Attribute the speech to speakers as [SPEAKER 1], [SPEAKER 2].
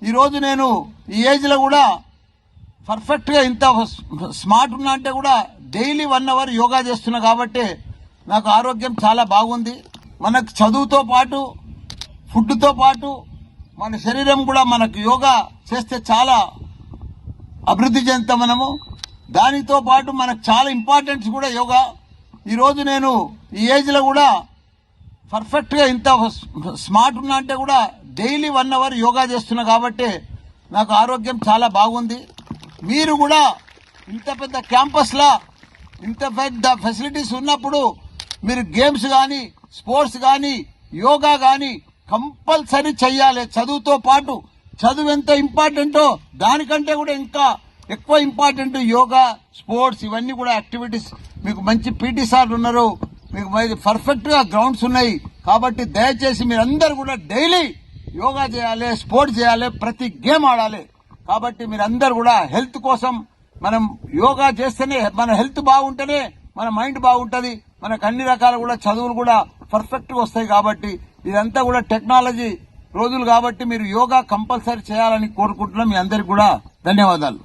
[SPEAKER 1] ఈరోజు నేను ఈ ఏజ్ లో కూడా పర్ఫెక్ట్ గా ఇంత స్మార్ట్ ఉన్నా అంటే కూడా డైలీ 1 అవర్ యోగా చేస్తున్నా కాబట్టి నాకు ఆరోగ్యం చాలా బాగుంది. మనకు చదువుతో పాటు ఫుడ్ తో పాటు మన శరీరం కూడా మనకు యోగా చేస్తే చాలా అభివృద్ధి చెందుతాం. మనము దానితో పాటు మనకు చాలా ఇంపార్టెన్స్ కూడా యోగా. ఈరోజు నేను ఈ ఏజ్ లో కూడా పర్ఫెక్ట్ గా ఇంత స్మార్ట్ ఉన్నా అంటే కూడా డైలీ 1 అవర్ యోగా చేస్తున్నా కాబట్టి నాకు ఆరోగ్యం చాలా బాగుంది. మీరు కూడా ఇంత పెద్ద క్యాంపస్ లా ఇంత పెద్ద ఫెసిలిటీస్ ఉన్నప్పుడు మీరు గేమ్స్ గాని స్పోర్ట్స్ గాని యోగా గాని కంపల్సరీ చెయ్యాలి. చదువుతో పాటు చదువు ఎంత ఇంపార్టెంటో దానికంటే కూడా ఇంకా ఎక్కువ ఇంపార్టెంట్ యోగా స్పోర్ట్స్ ఇవన్నీ కూడా యాక్టివిటీస్. మీకు మంచి పీటీ సార్లు ఉన్నారు, మీకు పర్ఫెక్ట్ గా గ్రౌండ్స్ ఉన్నాయి. కాబట్టి దయచేసి మీరందరూ కూడా డైలీ యోగా చేయాలి, స్పోర్ట్స్ చేయాలి, ప్రతి గేమ్ ఆడాలి. కాబట్టి మీరందరూ కూడా హెల్త్ కోసం మనం యోగా చేస్తేనే మన హెల్త్ బాగుంటేనే మన మైండ్ బాగుంటది. మనకు అన్ని రకాల కూడా చదువులు కూడా పర్ఫెక్ట్ గా వస్తాయి. కాబట్టి ఇదంతా కూడా టెక్నాలజీ రోజులు కాబట్టి మీరు యోగా కంపల్సరీ చేయాలని కోరుకుంటున్నాం. మీ అందరికి కూడా ధన్యవాదాలు.